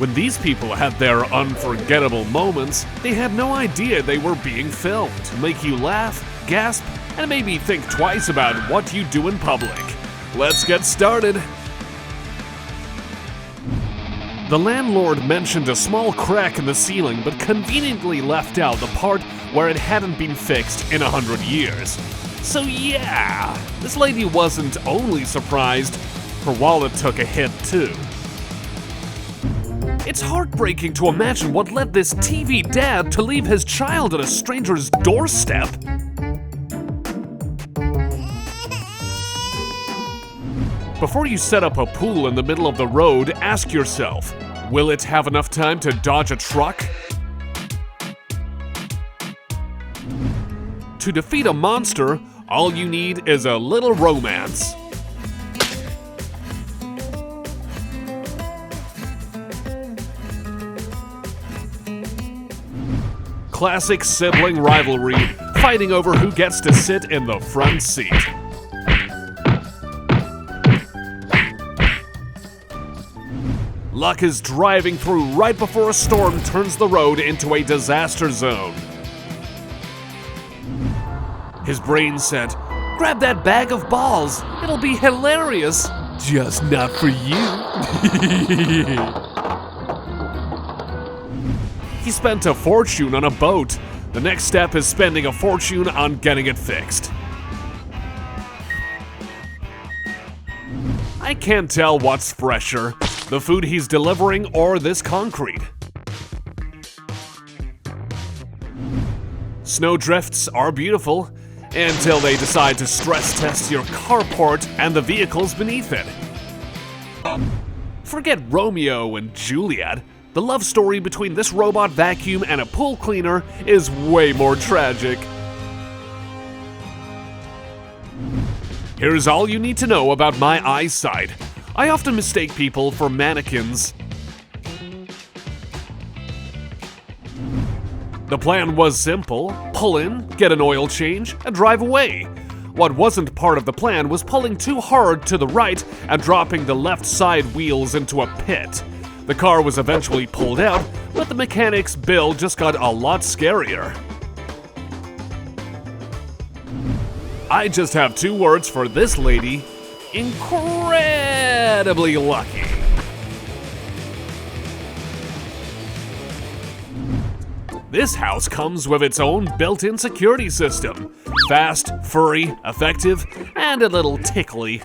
When these people had their unforgettable moments, they had no idea they were being filmed to make you laugh, gasp, and maybe think twice about what you do in public. Let's get started. The landlord mentioned a small crack in the ceiling, but conveniently left out the part where it hadn't been fixed in 100 years. So yeah, this lady wasn't only surprised, her wallet took a hit too. It's heartbreaking to imagine what led this TV dad to leave his child at a stranger's doorstep. Before you set up a pool in the middle of the road, ask yourself, will it have enough time to dodge a truck? To defeat a monster, all you need is a little romance. Classic sibling rivalry, fighting over who gets to sit in the front seat. Luck is driving through right before a storm turns the road into a disaster zone. His brain said, "Grab that bag of balls, it'll be hilarious, just not for you." He spent a fortune on a boat. The next step is spending a fortune on getting it fixed. I can't tell what's fresher, the food he's delivering or this concrete. Snowdrifts are beautiful until they decide to stress test your carport and the vehicles beneath it. Forget Romeo and Juliet. The love story between this robot vacuum and a pool cleaner is way more tragic. Here's all you need to know about my eyesight. I often mistake people for mannequins. The plan was simple: pull in, get an oil change, and drive away. What wasn't part of the plan was pulling too hard to the right and dropping the left side wheels into a pit. The car was eventually pulled out, but the mechanic's bill just got a lot scarier. I just have two words for this lady: incredibly lucky. This house comes with its own built-in security system. Fast, furry, effective, and a little tickly.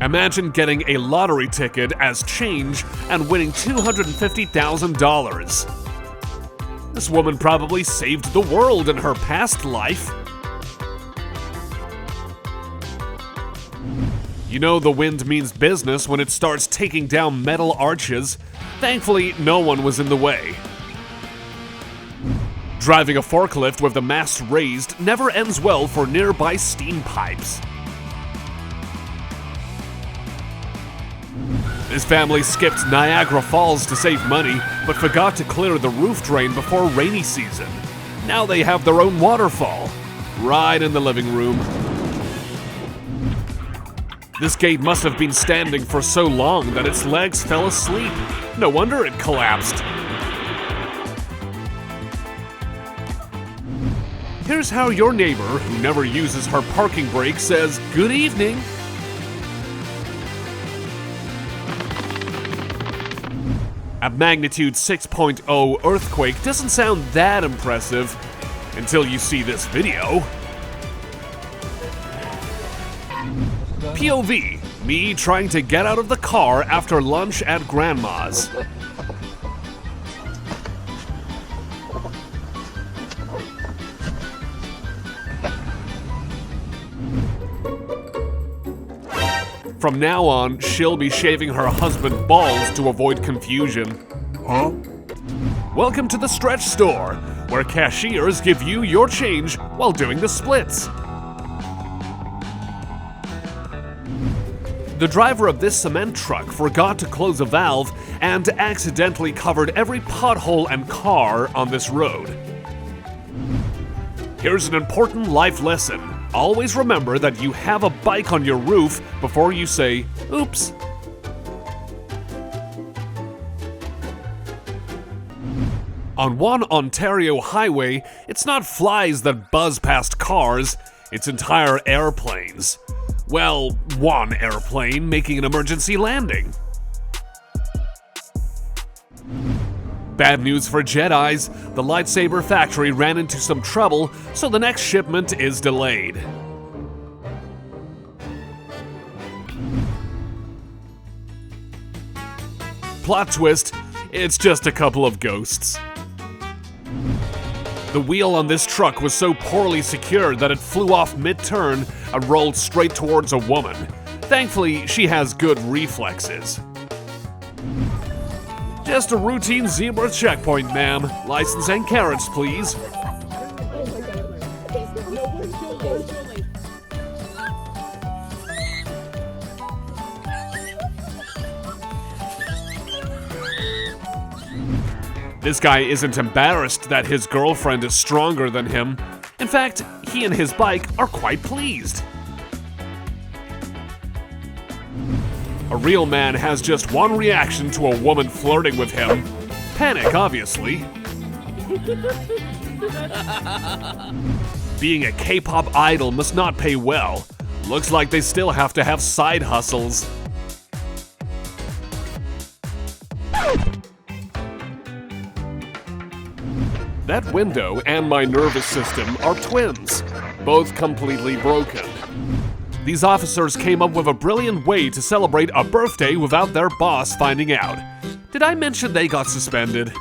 Imagine getting a lottery ticket as change and winning $250,000. This woman probably saved the world in her past life. You know the wind means business when it starts taking down metal arches. Thankfully, no one was in the way. Driving a forklift with the mast raised never ends well for nearby steam pipes. This family skipped Niagara Falls to save money, but forgot to clear the roof drain before rainy season. Now they have their own waterfall, right in the living room. This gate must have been standing for so long that its legs fell asleep. No wonder it collapsed. Here's how your neighbor, who never uses her parking brake, says good evening. A magnitude 6.0 earthquake doesn't sound that impressive until you see this video. POV, me trying to get out of the car after lunch at Grandma's. From now on, she'll be shaving her husband balls to avoid confusion. Huh? Welcome to the Stretch Store, where cashiers give you your change while doing the splits. The driver of this cement truck forgot to close a valve and accidentally covered every pothole and car on this road. Here's an important life lesson. Always remember that you have a bike on your roof before you say, oops. On one Ontario highway, it's not flies that buzz past cars, it's entire airplanes. Well, one airplane making an emergency landing. Bad news for Jedis, the lightsaber factory ran into some trouble, so the next shipment is delayed. Plot twist, it's just a couple of ghosts. The wheel on this truck was so poorly secured that it flew off mid-turn and rolled straight towards a woman. Thankfully, she has good reflexes. Just a routine zebra checkpoint, ma'am. License and carrots, please. This guy isn't embarrassed that his girlfriend is stronger than him. In fact, he and his bike are quite pleased. A real man has just one reaction to a woman flirting with him. Panic, obviously. Being a K-pop idol must not pay well. Looks like they still have to have side hustles. That window and my nervous system are twins, both completely broken. These officers came up with a brilliant way to celebrate a birthday without their boss finding out. Did I mention they got suspended?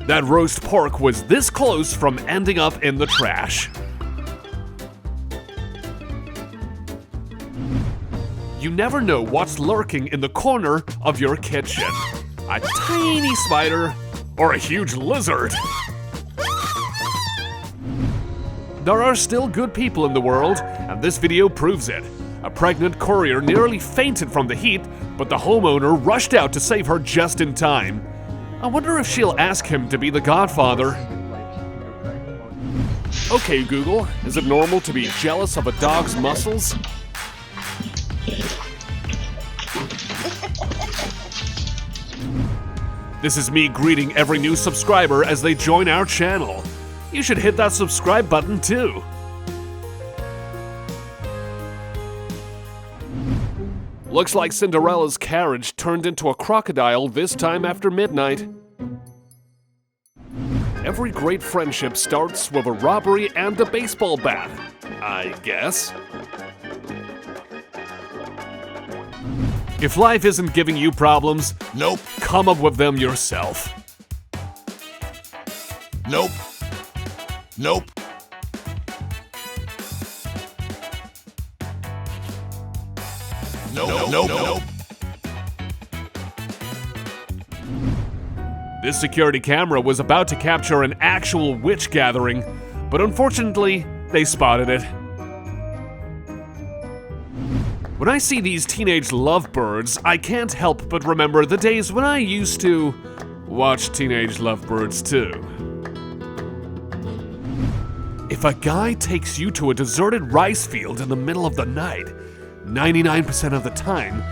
That roast pork was this close from ending up in the trash. You never know what's lurking in the corner of your kitchen. A tiny spider or a huge lizard. There are still good people in the world, and this video proves it. A pregnant courier nearly fainted from the heat, but the homeowner rushed out to save her just in time. I wonder if she'll ask him to be the godfather. Okay, Google, is it normal to be jealous of a dog's muscles? This is me greeting every new subscriber as they join our channel. You should hit that subscribe button too. Looks like Cinderella's carriage turned into a crocodile this time after midnight. Every great friendship starts with a robbery and a baseball bat, I guess. If life isn't giving you problems, nope, come up with them yourself. Nope. Nope. Nope. This security camera was about to capture an actual witch gathering, but unfortunately, they spotted it. When I see these teenage lovebirds, I can't help but remember the days when I used to watch teenage lovebirds too. If a guy takes you to a deserted rice field in the middle of the night, 99% of the time,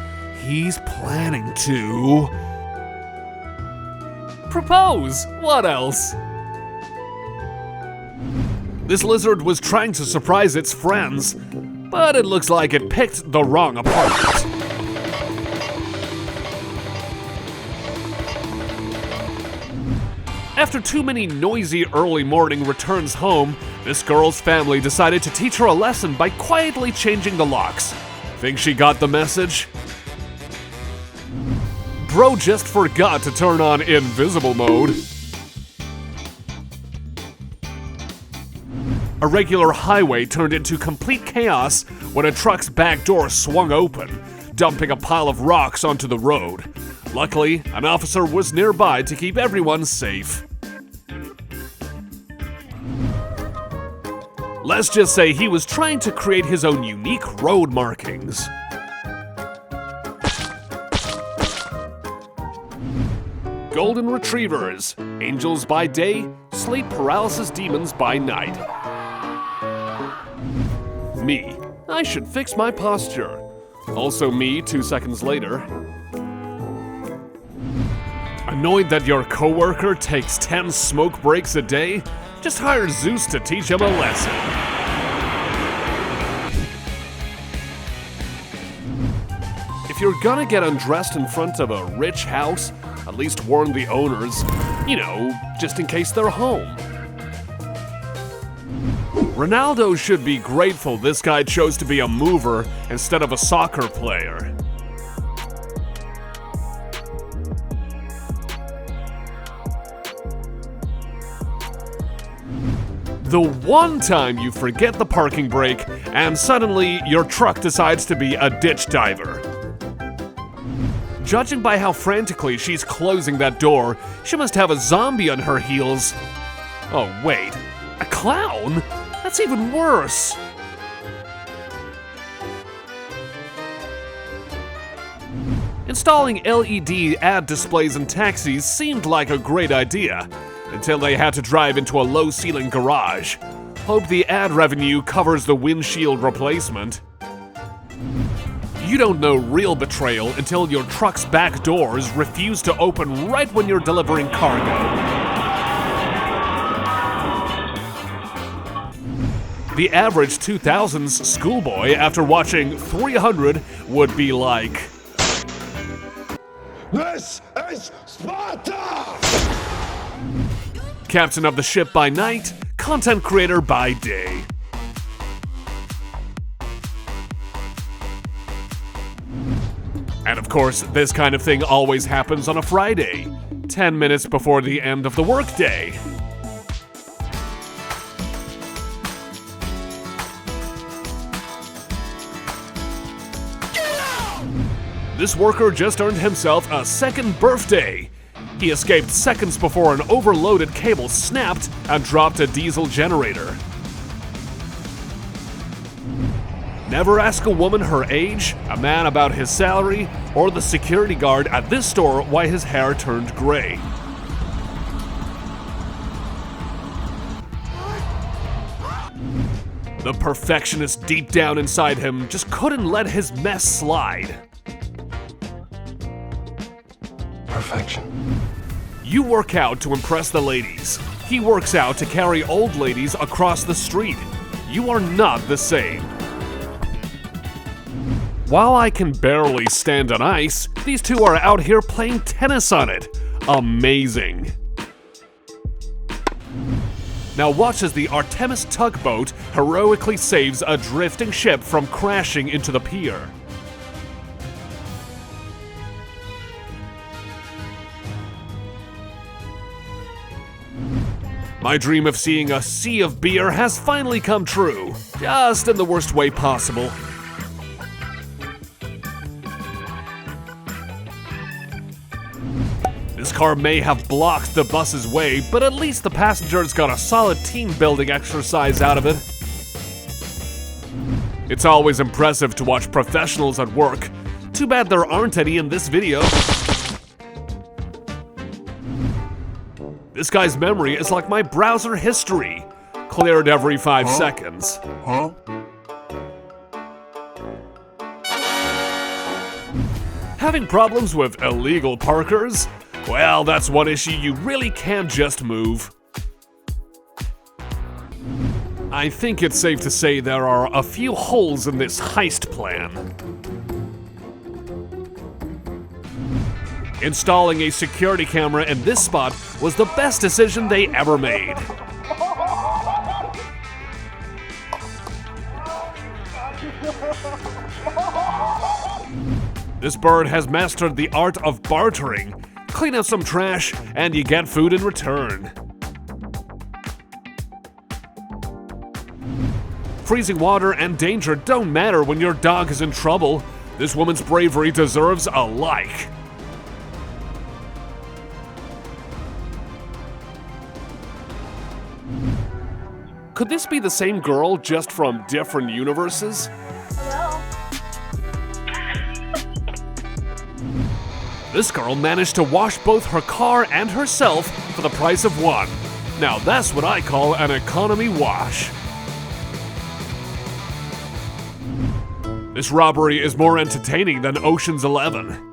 he's planning to propose. What else? This lizard was trying to surprise its friends, but it looks like it picked the wrong apartment. After too many noisy early morning returns home, this girl's family decided to teach her a lesson by quietly changing the locks. Think she got the message? Bro just forgot to turn on invisible mode. A regular highway turned into complete chaos when a truck's back door swung open, dumping a pile of rocks onto the road. Luckily, an officer was nearby to keep everyone safe. Let's just say he was trying to create his own unique road markings. Golden Retrievers, angels by day, sleep paralysis demons by night. Me, I should fix my posture. Also me 2 seconds later. Annoyed that your coworker takes 10 smoke breaks a day? Just hire Zeus to teach him a lesson. If you're gonna get undressed in front of a rich house, at least warn the owners, you know, just in case they're home. Ronaldo should be grateful this guy chose to be a mover instead of a soccer player. The one time you forget the parking brake and suddenly your truck decides to be a ditch diver. Judging by how frantically she's closing that door, she must have a zombie on her heels. Oh wait, a clown? That's even worse. Installing LED ad displays in taxis seemed like a great idea, until they had to drive into a low-ceiling garage. Hope the ad revenue covers the windshield replacement. You don't know real betrayal until your truck's back doors refuse to open right when you're delivering cargo. The average 2000s schoolboy, after watching 300, would be like, This is Sparta! captain of the ship by night, content creator by day. And of course, this kind of thing always happens on a Friday, 10 minutes before the end of the workday. This worker just earned himself a second birthday. He escaped seconds before an overloaded cable snapped and dropped a diesel generator. Never ask a woman her age, a man about his salary, or the security guard at this store why his hair turned gray. The perfectionist deep down inside him just couldn't let his mess slide. Perfection. You work out to impress the ladies. He works out to carry old ladies across the street. You are not the same. While I can barely stand on ice, these two are out here playing tennis on it. Amazing. Now watch as the Artemis tugboat heroically saves a drifting ship from crashing into the pier. My dream of seeing a sea of beer has finally come true, just in the worst way possible. This car may have blocked the bus's way, but at least the passengers got a solid team-building exercise out of it. It's always impressive to watch professionals at work. Too bad there aren't any in this video. This guy's memory is like my browser history, cleared every 5 seconds. Having problems with illegal parkers? Well, that's one issue you really can't just move. I think it's safe to say there are a few holes in this heist plan. Installing a security camera in this spot was the best decision they ever made. This bird has mastered the art of bartering. Clean up some trash, and you get food in return. Freezing water and danger don't matter when your dog is in trouble. This woman's bravery deserves a like. Could this be the same girl, just from different universes? This girl managed to wash both her car and herself for the price of one. Now that's what I call an economy wash. This robbery is more entertaining than Ocean's 11.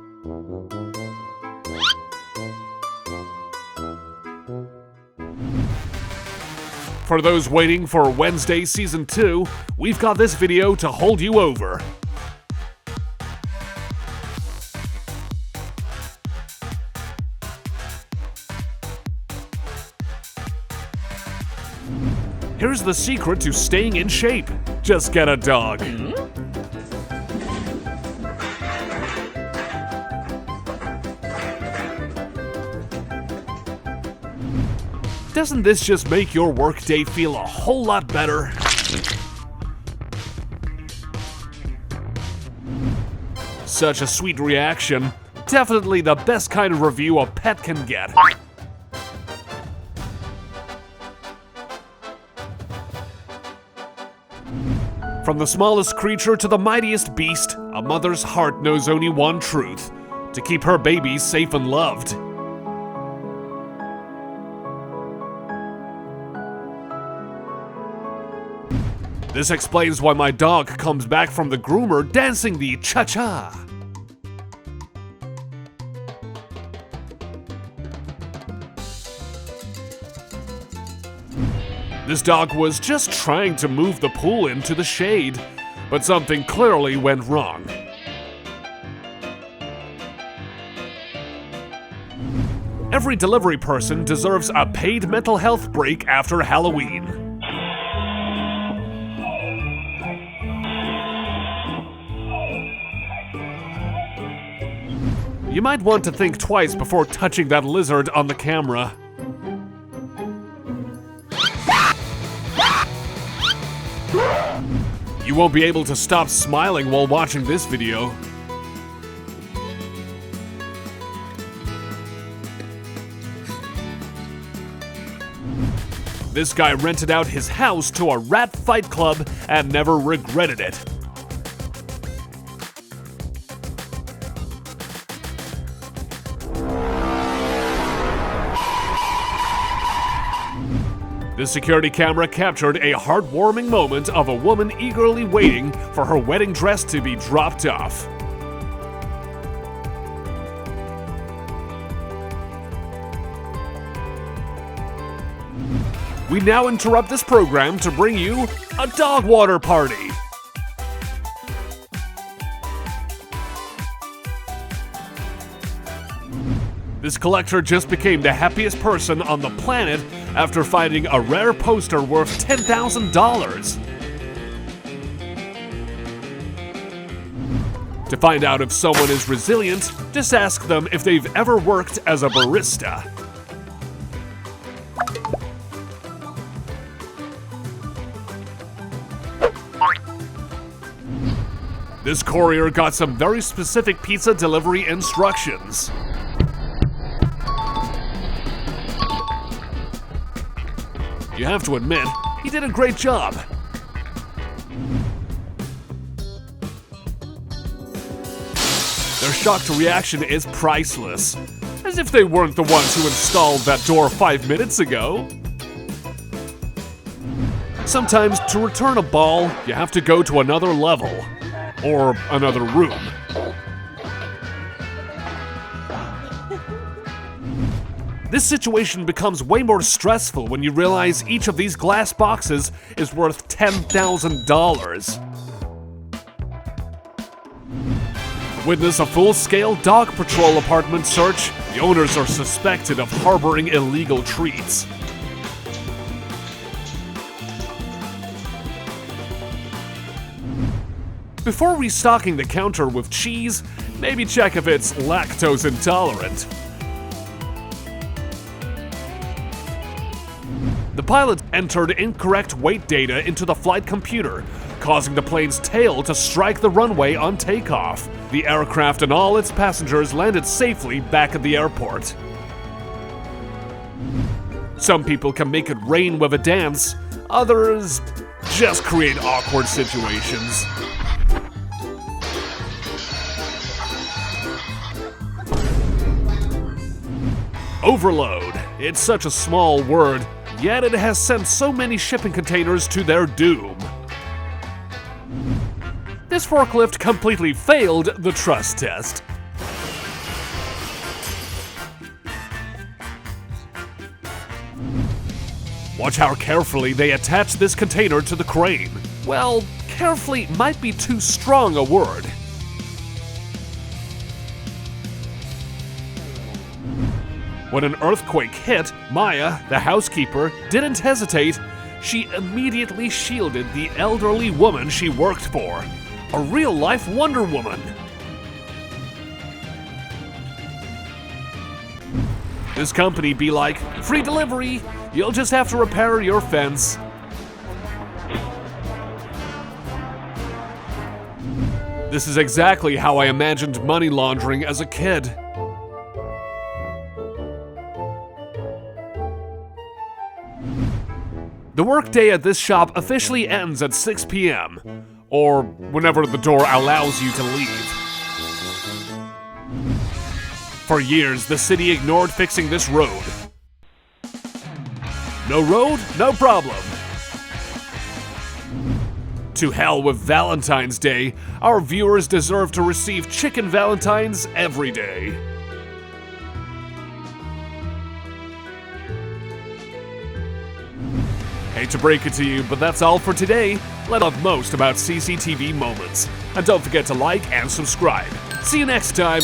For those waiting for Wednesday Season 2, we've got this video to hold you over. Here's the secret to staying in shape. Just get a dog. Doesn't this just make your workday feel a whole lot better? Such a sweet reaction. Definitely the best kind of review a pet can get. From the smallest creature to the mightiest beast, a mother's heart knows only one truth: to keep her babies safe and loved. This explains why my dog comes back from the groomer dancing the cha-cha. This dog was just trying to move the pool into the shade, but something clearly went wrong. Every delivery person deserves a paid mental health break after Halloween. You might want to think twice before touching that lizard on the camera. You won't be able to stop smiling while watching this video. This guy rented out his house to a rat fight club and never regretted it. The security camera captured a heartwarming moment of a woman eagerly waiting for her wedding dress to be dropped off. We now interrupt this program to bring you a dog water party. This collector just became the happiest person on the planet after finding a rare poster worth $10,000. To find out if someone is resilient, just ask them if they've ever worked as a barista. This courier got some very specific pizza delivery instructions. You have to admit, he did a great job. Their shocked reaction is priceless, as if they weren't the ones who installed that door 5 minutes ago. Sometimes to return a ball, you have to go to another level, or another room. This situation becomes way more stressful when you realize each of these glass boxes is worth $10,000. Witness a full-scale dog patrol apartment search. The owners are suspected of harboring illegal treats. Before restocking the counter with cheese, maybe check if it's lactose intolerant. The pilot entered incorrect weight data into the flight computer, causing the plane's tail to strike the runway on takeoff. The aircraft and all its passengers landed safely back at the airport. Some people can make it rain with a dance, others just create awkward situations. Overload. It's such a small word, yet it has sent so many shipping containers to their doom. This forklift completely failed the trust test. Watch how carefully they attach this container to the crane. Well, carefully might be too strong a word. When an earthquake hit, Maya, the housekeeper, didn't hesitate. She immediately shielded the elderly woman she worked for. A real-life Wonder Woman. This company be like, free delivery, you'll just have to repair your fence. This is exactly how I imagined money laundering as a kid. The workday at this shop officially ends at 6 p.m., or whenever the door allows you to leave. For years, the city ignored fixing this road. No road, no problem. To hell with Valentine's Day, our viewers deserve to receive chicken valentines every day. Hate to break it to you, but that's all for today. Let love most about CCTV moments. And don't forget to like and subscribe. See you next time.